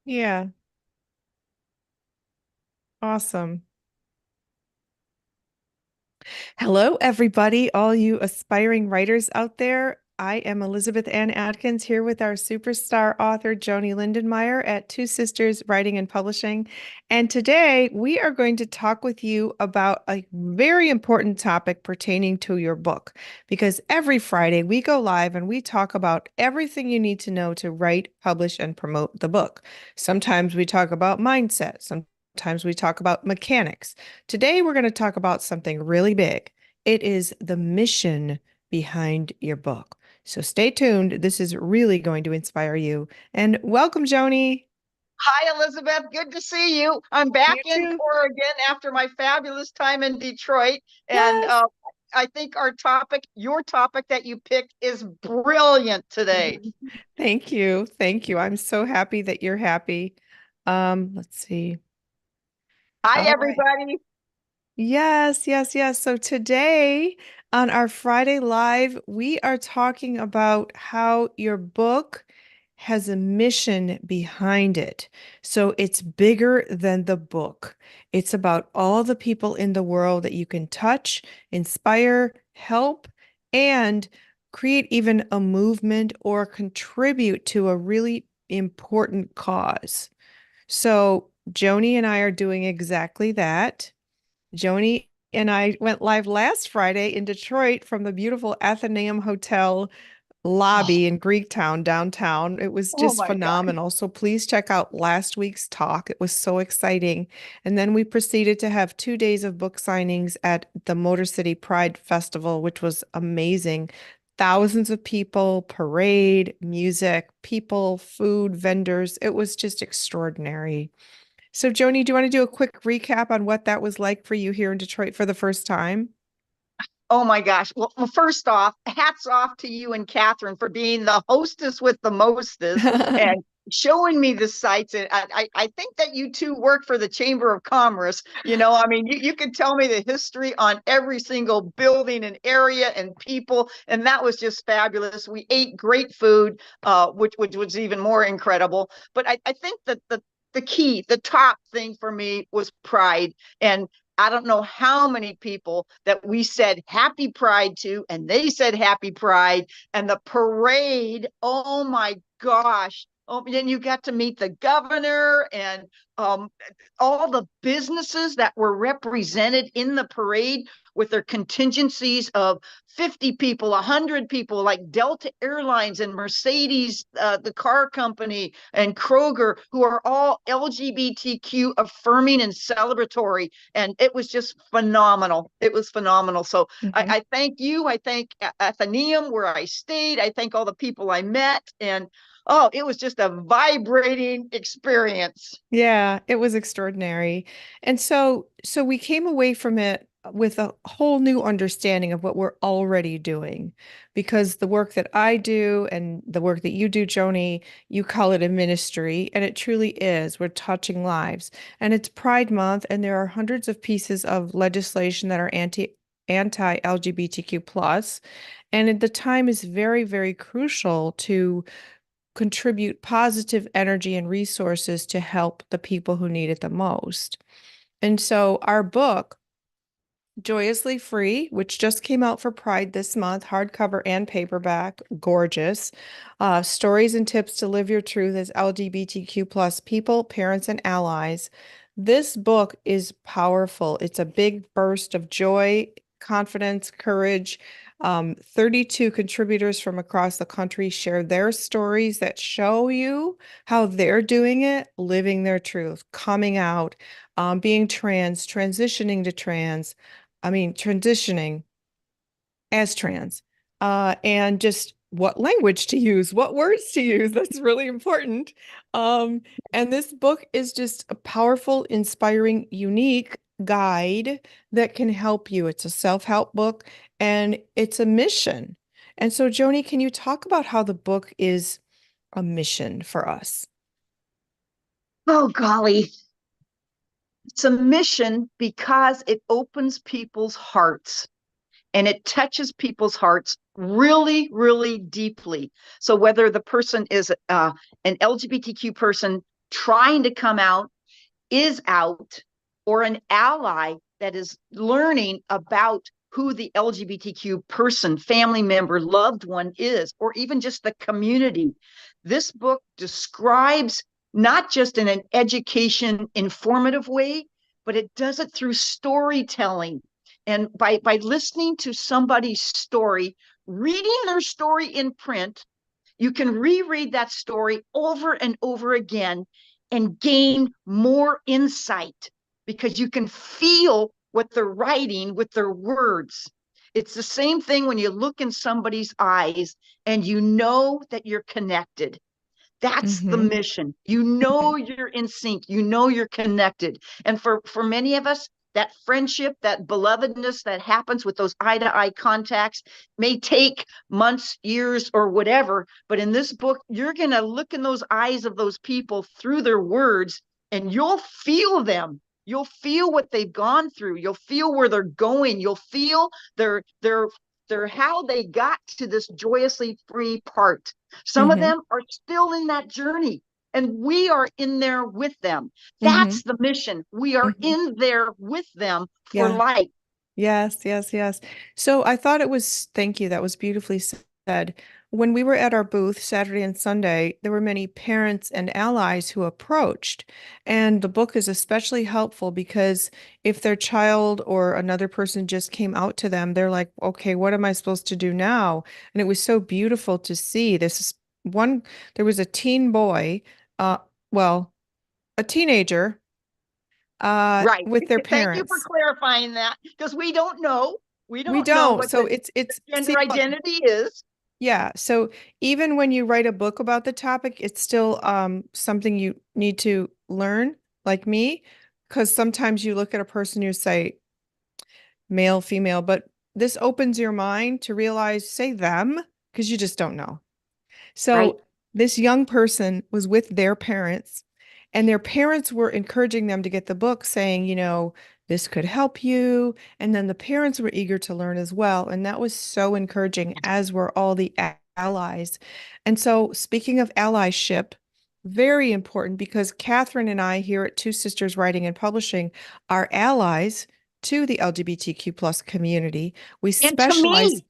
Yeah, awesome. Hello, everybody, all you aspiring writers out there. I am Elizabeth Ann Atkins here with our superstar author, Joanie Lindenmeyer at Two Sisters Writing and Publishing. And today we are going to talk with you about a very important topic pertaining to your book. Because every Friday we go live and we talk about everything you need to know to write, publish, and promote the book. Sometimes we talk about mindset, sometimes we talk about mechanics. Today, we're going to talk about something really big. It is the mission behind your book. So stay tuned. This is really going to inspire you. And welcome, Joanie. Hi, Elizabeth. Good to see you. I'm back You in too. Oregon after my fabulous time in Detroit. And Yes. I think your topic that you picked, is brilliant today. Thank you. Thank you. I'm so happy that you're happy. Let's see. Hi, All right. everybody. Yes, yes, yes. So today on our Friday Live, we are talking about how your book has a mission behind it. So it's bigger than the book. It's about all the people in the world that you can touch, inspire, help, and create even a movement or contribute to a really important cause. So Joni and I are doing exactly that. Joni and I went live last Friday in Detroit from the beautiful Athenaeum Hotel Oh, lobby in Greektown downtown. It was oh just my God. phenomenal. So please check out last week's talk. It was so exciting. And then we proceeded to have 2 days of book signings at the Motor City Pride Festival, which was amazing. Thousands of people, parade, music, people, food, vendors. It was just extraordinary. So, Joni, do you want to do a quick recap on what that was like for you here in Detroit for the first time? Oh my gosh. Well, first off, hats off to you and Catherine for being the hostess with the mostest and showing me the sites. And I think that you two work for the Chamber of Commerce. I mean, you can tell me the history on every single building and area and people. And that was just fabulous. We ate great food, which was even more incredible. But I think that the top thing for me was pride. And I don't know how many people that we said happy pride to, and they said happy pride. And the parade, oh my gosh. Oh, then you got to meet the governor and um, all the businesses that were represented in the parade with their contingencies of 50 people, 100 people, like Delta Airlines and Mercedes, the car company, and Kroger, who are all LGBTQ affirming and celebratory. And it was just phenomenal. It was phenomenal. So Mhm. I thank you. I thank Athenaeum, where I stayed. I thank all the people I met. And oh, it was just a vibrating experience. Yeah, it was extraordinary. And so we came away from it with a whole new understanding of what we're already doing. Because the work that I do and the work that you do, Joni, you call it a ministry, and it truly is. We're touching lives. And it's Pride Month, and there are hundreds of pieces of legislation that are anti-LGBTQ plus. And the time is very, very crucial to contribute positive energy and resources to help the people who need it the most. And so our book, Joyously Free, which just came out for Pride this month, hardcover and paperback, gorgeous. Stories and tips to live your truth as LGBTQ plus people, parents, and allies. This book is powerful. It's a big burst of joy, confidence, courage. 32 contributors from across the country share their stories that show you how they're doing it, living their truth, coming out, being trans, transitioning to trans. I mean, transitioning as trans, and just what language to use, what words to use. That's really important. Um, and this book is just a powerful, inspiring, unique guide that can help you. It's a self-help book and it's a mission. And so, Joni, can you talk about how the book is a mission for us? Oh, golly. It's a mission because it opens people's hearts and it touches people's hearts really, really deeply. So whether the person is an LGBTQ person trying to come out, is out, or an ally that is learning about who the LGBTQ person, family member, loved one is, or even just the community. This book describes not just in an education, informative way, but it does it through storytelling. And by listening to somebody's story, reading their story in print, you can reread that story over and over again and gain more insight because you can feel what they're writing with their words. It's the same thing when you look in somebody's eyes and you know that you're connected. That's the Mm-hmm. mission. You know you're in sync. You know you're connected. And for many of us, that friendship, that belovedness that happens with those eye to eye contacts may take months, years, or whatever. But in this book, you're going to look in those eyes of those people through their words, and you'll feel them. You'll feel what they've gone through. You'll feel where they're going. You'll feel their how they got to this joyously free part. Some of Mm-hmm. them are still in that journey, and we are in there with them. Mm-hmm. That's the mission. We are Mm-hmm. in there with them for Yeah. life. Yes, yes, yes. So I thought it was, thank you. That was beautifully said. When we were at our booth Saturday and Sunday, there were many parents and allies who approached. And the book is especially helpful because if their child or another person just came out to them, they're like, okay, what am I supposed to do now? And it was so beautiful to see. This is one, there was a teen boy, uh, well, a teenager, Right. with their Thank you for parents. clarifying that because we don't know. We We don't know don't. what So the it's gender see, but identity is. yeah. So even when you write a book about the topic, it's still something you need to learn, like me, because sometimes you look at a person, you say male, female, but this opens your mind to realize, say them, because you just don't know. Right. So this young person was with their parents, and their parents were encouraging them to get the book, saying, this could help you. And then the parents were eager to learn as well. And that was so encouraging, as were all the allies. And so, speaking of allyship, very important because Catherine and I here at Two Sisters Writing and Publishing are allies to the LGBTQ plus community. We And to specialize. me,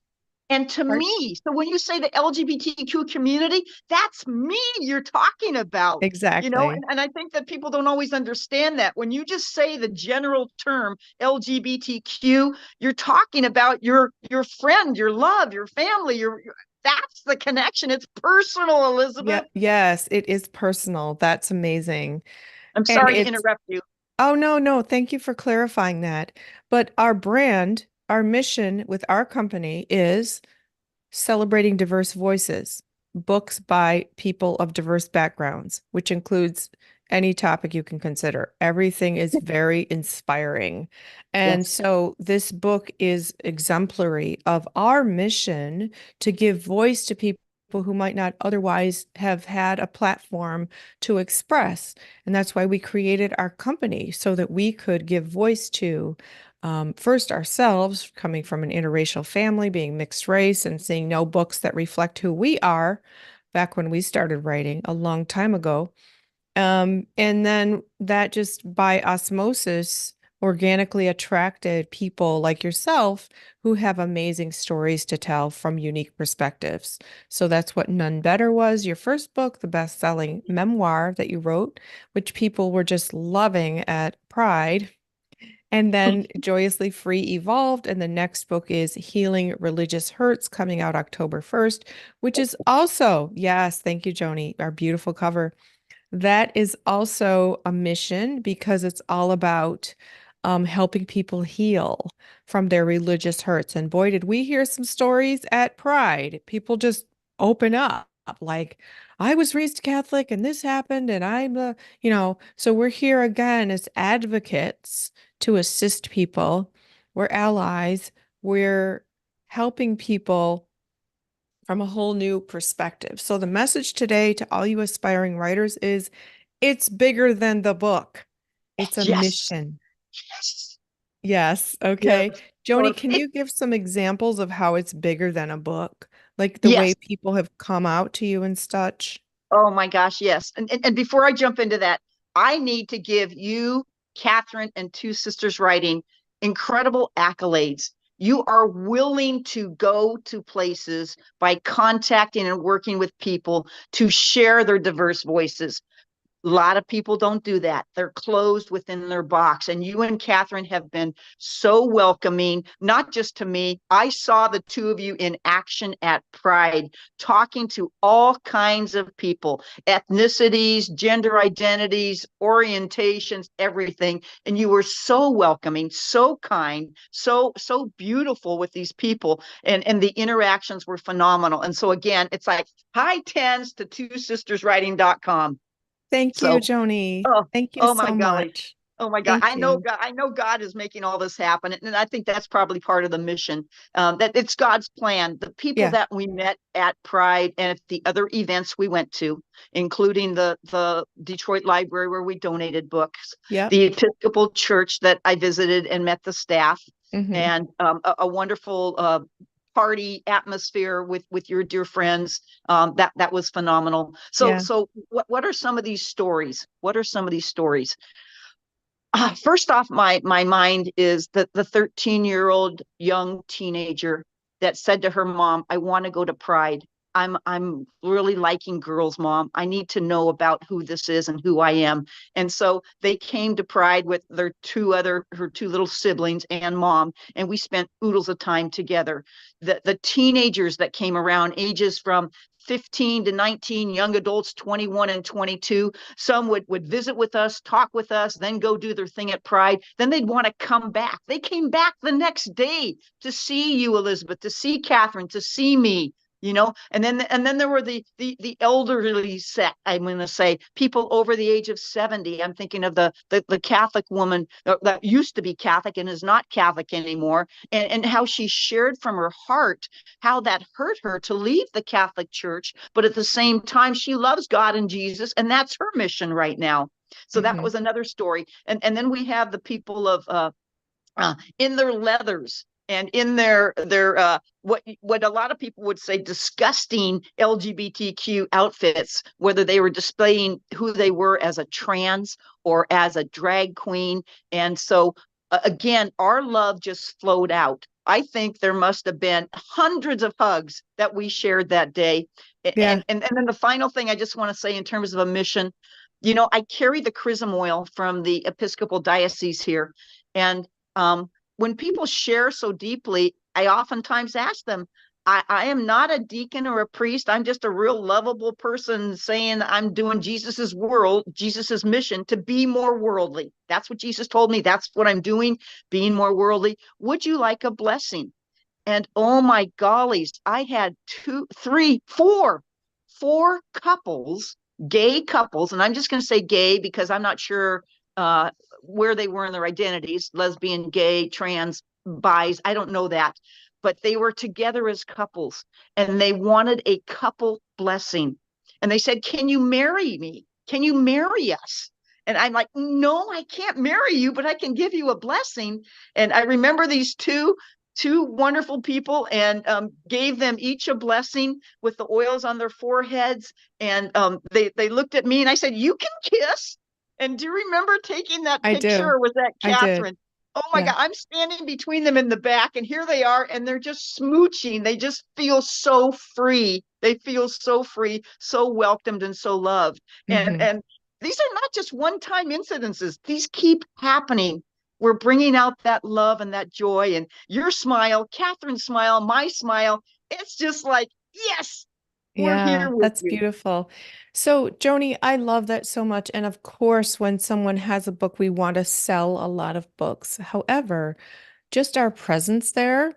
and to Pardon? me. So when you say the LGBTQ community, that's me you're talking about. Exactly. And I think that people don't always understand that. When you just say the general term LGBTQ, you're talking about your friend, your love, your family, that's the connection. It's personal, Yeah, Elizabeth. yes, it is personal. That's amazing. I'm And sorry to interrupt you. oh, no, no, thank you for clarifying that. But our brand, our mission with our company is celebrating diverse voices, books by people of diverse backgrounds, which includes any topic you can consider. Everything is very inspiring. And Yes. so this book is exemplary of our mission to give voice to people who might not otherwise have had a platform to express. And that's why we created our company so that we could give voice to first ourselves, coming from an interracial family, being mixed race, and seeing no books that reflect who we are back when we started writing a long time ago. And then that just by osmosis organically attracted people like yourself who have amazing stories to tell from unique perspectives. So that's what Nun Better was, your first book, the best-selling memoir that you wrote, which people were just loving at Pride. And then Joyously Free evolved, and the next book is Healing Religious Hurts, coming out October 1st, which is also, yes, thank you, Joanie, our beautiful cover. That is also a mission because it's all about helping people heal from their religious hurts. And boy, did we hear some stories at Pride. People just open up, like, I was raised Catholic and this happened, and so we're here again as advocates to assist people. We're allies. We're helping people from a whole new perspective. So the message today to all you aspiring writers is it's bigger than the book. It's a Yes. mission. Yes. Yes. Yes. Okay. So Joni, can you give some examples of how it's bigger than a book? Like the way yes. people have come out to you and such? Oh my gosh, yes. And before I jump into that, I need to give you, Catherine, and Two Sisters Writing incredible accolades. You are willing to go to places by contacting and working with people to share their diverse voices. A lot of people don't do that. They're closed within their box. And you and Catherine have been so welcoming, not just to me. I saw the two of you in action at Pride, talking to all kinds of people, ethnicities, gender identities, orientations, everything. And you were so welcoming, so kind, so beautiful with these people. And the interactions were phenomenal. And so again, it's like high tens to twosisterswriting.com. Thank you, So, Joanie. oh, Thank you oh my so golly. much. Oh my God. Thank you. I know God is making all this happen. And I think that's probably part of the mission. That it's God's plan. The people Yeah. that we met at Pride and at the other events we went to, including the Detroit Library where we donated books, Yep. the Episcopal Church that I visited and met the staff, Hmm. and a wonderful party atmosphere with your dear friends. That was phenomenal. So Yeah. so what are some of these stories? What are some of these stories? First off, my mind is that the 13-year-old young teenager that said to her mom, "I want to go to Pride. I'm really liking girls, mom. I need to know about who this is and who I am." And so they came to Pride with her two little siblings and mom, and we spent oodles of time together. The teenagers that came around, ages from 15 to 19, young adults 21 and 22, some would visit with us, talk with us, then go do their thing at Pride. Then they'd want to come back. They came back the next day to see you, Elizabeth, to see Catherine, to see me. And then there were the elderly set. I'm going to say people over the age of 70. I'm thinking of the Catholic woman that used to be Catholic and is not Catholic anymore, and how she shared from her heart how that hurt her to leave the Catholic Church, but at the same time, she loves God and Jesus, and that's her mission right now. So that Hmm. was another story. And then we have the people of in their leathers and in their what a lot of people would say disgusting LGBTQ outfits, whether they were displaying who they were as a trans or as a drag queen. And so again, our love just flowed out. I think there must have been hundreds of hugs that we shared that day. Yeah. And then the final thing I just want to say in terms of a mission, I carry the chrism oil from the Episcopal Diocese here. And when people share so deeply, I oftentimes ask them, I am not a deacon or a priest. I'm just a real lovable person saying I'm doing Jesus's mission to be more worldly. That's what Jesus told me. That's what I'm doing, being more worldly. Would you like a blessing? And oh my gollies, I had two, three, four couples, gay couples, and I'm just going to say gay because I'm not sure uh, where they were in their identities, lesbian, gay, trans, bis, I don't know that. But they were together as couples and they wanted a couple blessing. And they said, "Can you marry me? Can you marry us?" And I'm like, "No, I can't marry you, but I can give you a blessing." And I remember these two wonderful people and gave them each a blessing with the oils on their foreheads. And they looked at me and I said, "You can kiss." And do you remember taking that I picture, do. or was that I did. Catherine? Oh my Yeah. God, I'm standing between them in the back, and here they are, and they're just smooching. They just feel so free. They feel so free, so welcomed, and so loved. And Hmm. and these are not just one-time incidences. These keep happening. We're bringing out that love and that joy, and your smile, Catherine's smile, my smile. It's just like, yes, we're Yeah, here with that's you. beautiful. So, Joni, I love that so much. And of course, when someone has a book, we want to sell a lot of books. However, just our presence there,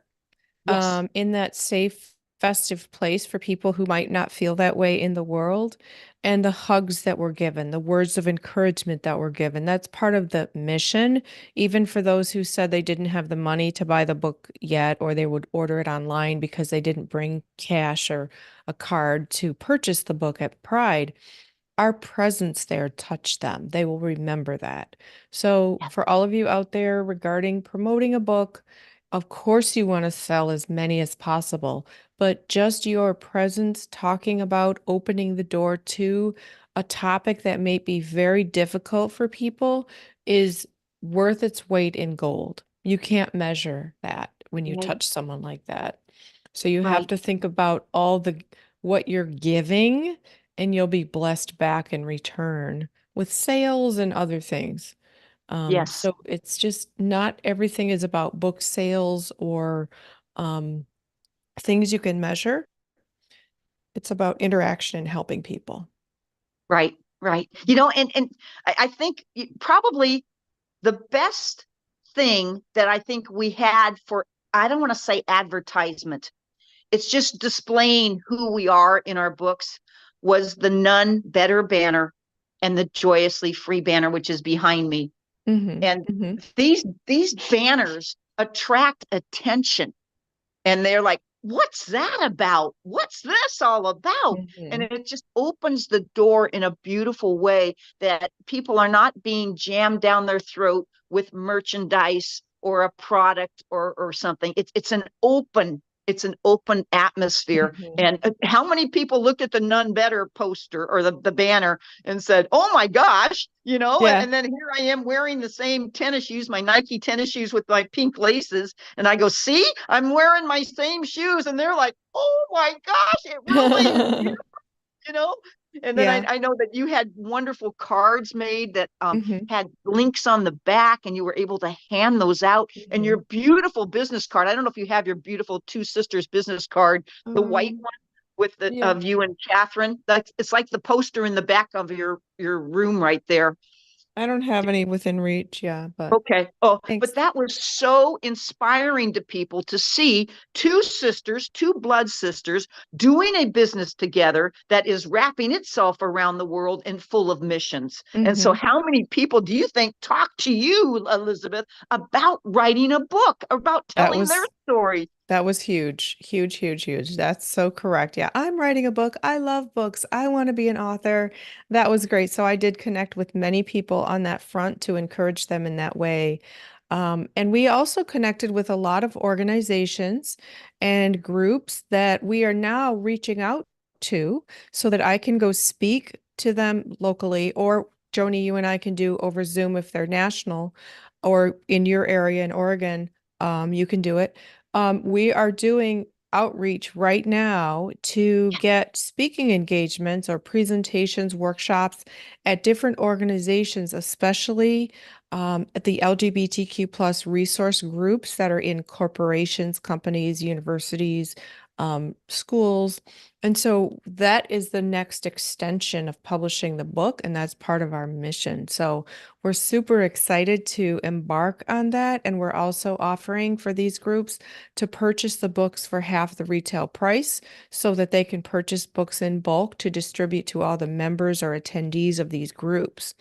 Yes. in that safe, festive place for people who might not feel that way in the world, and the hugs that were given, the words of encouragement that were given. That's part of the mission, even for those who said they didn't have the money to buy the book yet, or they would order it online because they didn't bring cash or a card to purchase the book at Pride. Our presence there touched them. They will remember that. So, Yes. for all of you out there regarding promoting a book, Of course, you want to sell as many as possible, but just your presence talking about opening the door to a topic that may be very difficult for people is worth its weight in gold. You can't measure that when you Right. touch someone like that. So you have Right. to think about all the what you're giving, and you'll be blessed back in return with sales and other things. Yes. So it's just not everything is about book sales or um, things you can measure. It's about interaction and helping people. Right. Right. And I think probably the best thing that I think we had for, I don't want to say advertisement, it's just displaying who we are in our books, was the Nun Better banner and the Joyously Free banner, which is behind me. Hmm. And Hmm. these banners attract attention, and they're like, what's that about? What's this all about? And Hmm. it just opens the door in a beautiful way, that people are not being jammed down their throat with merchandise or a product or something. It's an open atmosphere. Hmm. And how many people looked at the Nun Better poster or the banner and said, oh my gosh, Yeah. and then here I am wearing the same tennis shoes, my Nike tennis shoes with my pink laces. And I go, see, I'm wearing my same shoes. And they're like, oh my gosh, it really is you know and then I, Yeah. I know that you had wonderful cards made that Hmm. had links on the back, and you were able to hand those out. And your Hmm. beautiful business card, I don't know if you have your beautiful Two Sisters business card, the white Um, one with the yeah. of you and Catherine. It's like the poster in the back of your room right there. I don't have any within reach, yeah, but Okay. Oh, but thanks. that was so inspiring to people to see two sisters, two blood sisters, doing a business together that is wrapping itself around the world and full of missions. And so, Hmm. how many people do you think talk to you, Elizabeth, about writing a book, about That telling their was story? That was huge, huge, huge, huge. That's so correct. Yeah, I'm writing a book. I love books. I want to be an author. That was great. So I did connect with many people on that front to encourage them in that way. And we also connected with a lot of organizations and groups that we are now reaching out to so that I can go speak to them locally, or Joni, you and I can do over Zoom if they're national, or in your area in Oregon, you can do it. We are doing outreach right now to get speaking engagements or presentations, workshops at different organizations, especially at the LGBTQ plus resource groups that are in corporations, companies, universities, schools. And so that is the next extension of publishing the book, and that's part of our mission. So we're super excited to embark on that. And we're also offering for these groups to purchase the books for half the retail price so that they can purchase books in bulk to distribute to all the members or attendees of these groups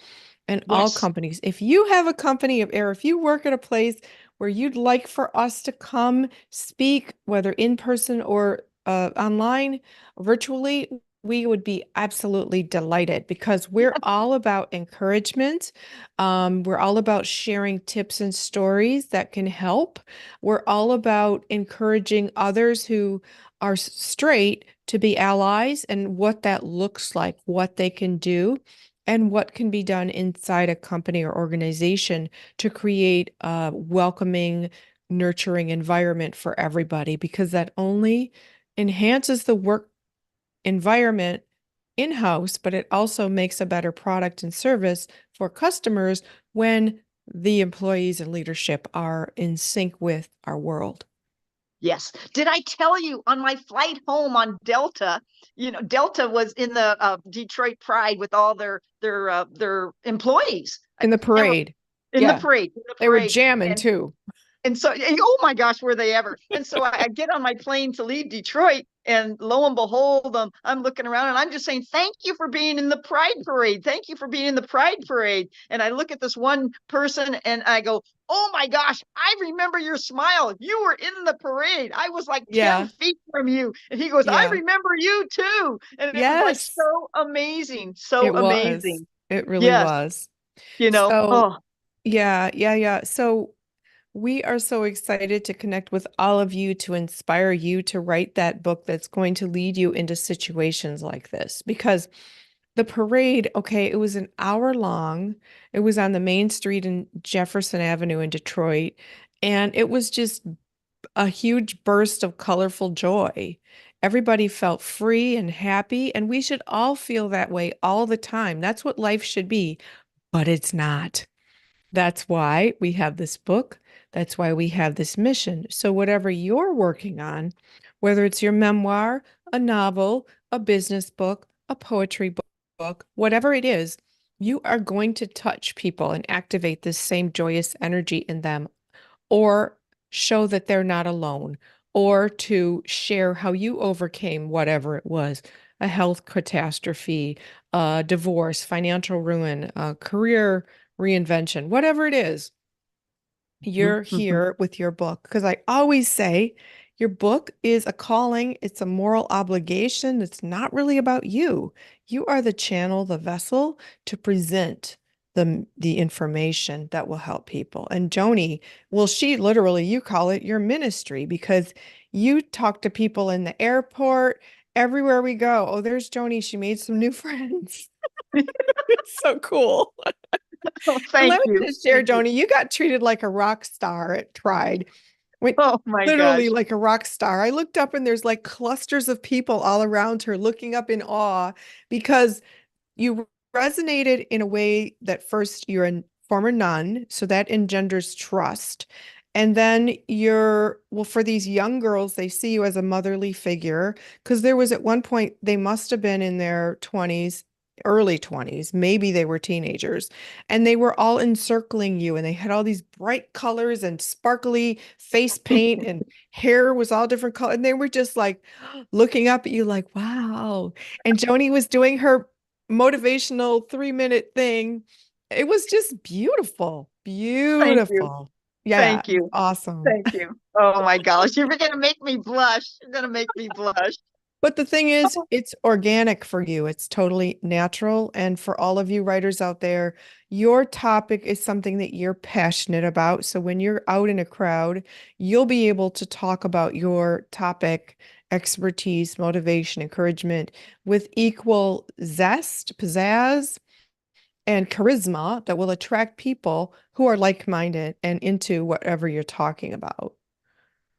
and all Yes. companies. If you have a company or if you work at a place where you'd like for us to come speak, whether in person or online, virtually, we would be absolutely delighted because we're all about encouragement. We're all about sharing tips and stories that can help. We're all about encouraging others who are straight to be allies and what that looks like, what they can do, and what can be done inside a company or organization to create a welcoming, nurturing environment for everybody, because that only enhances the work environment in-house, but it also makes a better product and service for customers when the employees and leadership are in sync with our world. Yes. Did I tell you on my flight home on Delta? Delta was in the Detroit Pride with all their employees. I In the can't remember, parade. in the Yeah, parade, in the they were parade, jamming and too. so, oh my gosh, were they ever? And so I get on my plane to leave Detroit, and lo and behold, I'm looking around and I'm just saying, thank you for being in the Pride Parade. Thank you for being in the Pride Parade. And I look at this one person and I go, oh my gosh, I remember your smile. You were in the parade. I was like 10 Yeah, feet from you. And he goes, I yeah. remember you too. And it was like Yes, so amazing, it so was. amazing. It really Yes. was. You know, So, oh, yeah, yeah, yeah. So We are so excited to connect with all of you to inspire you to write that book that's going to lead you into situations like this. Because the parade, okay, it was an hour long. It was on the main street in Jefferson Avenue in Detroit. And it was just a huge burst of colorful joy. Everybody felt free and happy, and we should all feel that way all the time. That's what life should be, but it's not. That's why we have this book. That's why we have this mission. So, whatever you're working on, whether it's your memoir, a novel, a business book, a poetry book, whatever it is, you are going to touch people and activate this same joyous energy in them, or show that they're not alone, or to share how you overcame whatever it was, a health catastrophe, a divorce, financial ruin, a career reinvention, whatever it is. You're Mhm. here with your book. Because I always say your book is a calling, it's a moral obligation. It's not really about you. You are the channel, the vessel to present the information that will help people. And Joanie, well, she literally, you call it your ministry because you talk to people in the airport, everywhere we go. Oh, there's Joanie. She made some new friends. It's so cool. Oh, And thank let me you. just share, Thank you. Joni, you got treated like a rock star at Pride. Went Oh my literally gosh. like a rock star. I looked up and there's like clusters of people all around her looking up in awe because you resonated in a way that first you're a former nun, so that engenders trust. And then well, for these young girls, they see you as a motherly figure because there was at one point, they must have been in their 20s, early 20s, maybe they were teenagers, and they were all encircling you and they had all these bright colors and sparkly face paint and hair was all different color. And they were just like looking up at you like, wow. And Joni was doing her motivational 3-minute thing. It was just beautiful, Thank you. beautiful. Yeah, Thank you. awesome. Thank you. Oh my gosh. You're going to make me blush. You're going to make me blush. But the thing is, Oh, it's organic for you. It's totally natural. And for all of you writers out there, your topic is something that you're passionate about. So when you're out in a crowd, you'll be able to talk about your topic, expertise, motivation, encouragement with equal zest, pizzazz, and charisma that will attract people who are like-minded and into whatever you're talking about.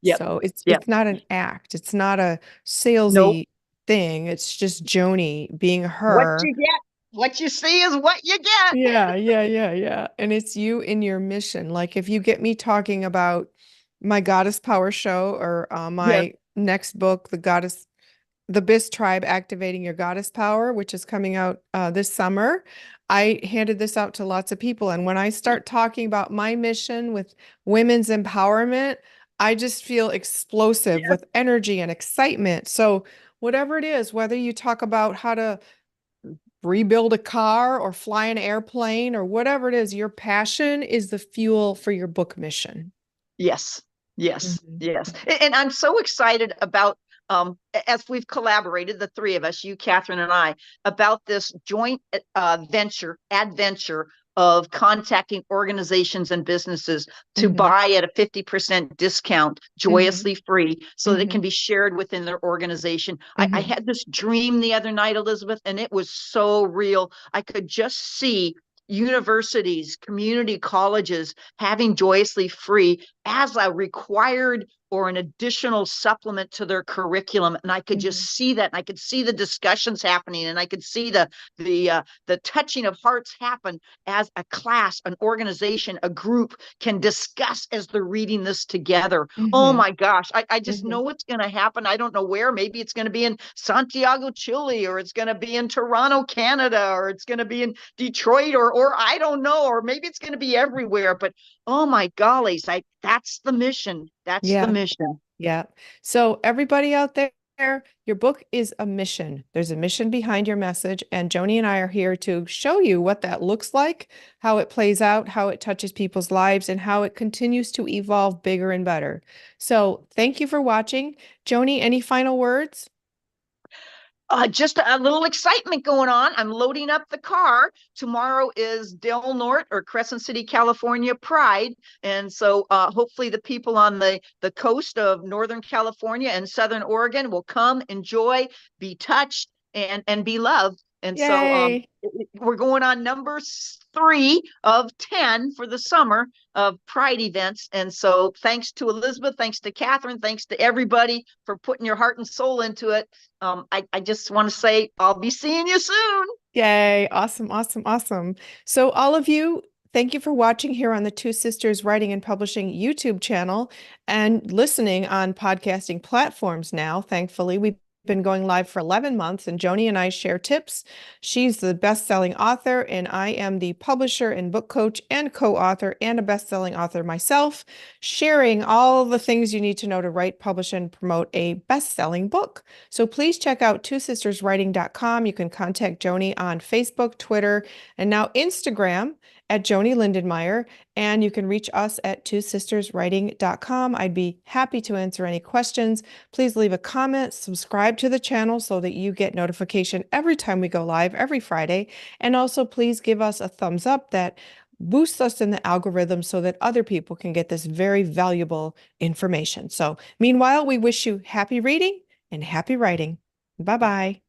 yep. So it's Yep. it's not an act. It's not a Nope. salesy thing. It's just Joni being What her. you get, what you see is what you get. Yeah, yeah, yeah, yeah. And it's you in your mission. Like if you get me talking about my Goddess Power show or Yes. my next book, the Biss Tribe Activating Your Goddess Power, which is coming out this summer. I handed this out to lots of people. And when I start talking about my mission with women's empowerment, I just feel explosive Yes. with energy and excitement. So, whatever it is, whether you talk about how to rebuild a car or fly an airplane or whatever it is, your passion is the fuel for your book mission. Yes. Yes. Mhm. Yes. And I'm so excited about as we've collaborated, the three of us, you, Catherine, and I, about this joint adventure of contacting organizations and businesses to Mhm. buy at a 50% discount, Mhm. joyously free, so that it can Mhm. be shared within their organization. I Mhm. had this dream the other night, Elizabeth, and it was so real. I could just see universities, community colleges having joyously free as a required or an additional supplement to their curriculum, and I could just Mhm. see that, and I could see the discussions happening, and I could see the touching of hearts happen as a class, an organization, a group can discuss as they're reading this together. Oh Mhm. my gosh, I just Mhm. know it's going to happen. I don't know where. Maybe it's going to be in Santiago, Chile, or it's going to be in Toronto, Canada, or it's going to be in Detroit, or I don't know, or maybe it's going to be everywhere. But oh my gollies, that's the mission. That's the Yeah. mission. Yeah. So everybody out there, your book is a mission. There's a mission behind your message, and Joni and I are here to show you what that looks like, how it plays out, how it touches people's lives, and how it continues to evolve bigger and better. So thank you for watching. Joni, any final words? Just a little excitement going on. I'm loading up the car. Tomorrow is Del Norte or Crescent City, California Pride. And so hopefully the people on the coast of Northern California and Southern Oregon will come, enjoy, be touched, and be loved. And so Yay. we're going on number 3 of 10 for the summer of Pride events. And so thanks to Elizabeth, thanks to Catherine, thanks to everybody for putting your heart and soul into it. I just want to say I'll be seeing you soon. Yay. Awesome, awesome, awesome. So all of you, thank you for watching here on the Two Sisters Writing and Publishing YouTube channel and listening on podcasting platforms now. Thankfully, we've been going live for 11 months, and Joanie and I share tips. She's the best-selling author, and I am the publisher and book coach and co-author and a best-selling author myself, sharing all the things you need to know to write, publish, and promote a best-selling book. So please check out twosisterswriting.com. You can contact Joanie on Facebook, Twitter, and now Instagram at Joanie Lindenmeyer, and you can reach us at twosisterswriting.com. I'd be happy to answer any questions. Please leave a comment, subscribe to the channel so that you get notification every time we go live every Friday. And also please give us a thumbs up. That boosts us in the algorithm so that other people can get this very valuable information. So meanwhile, we wish you happy reading and happy writing. Bye-bye.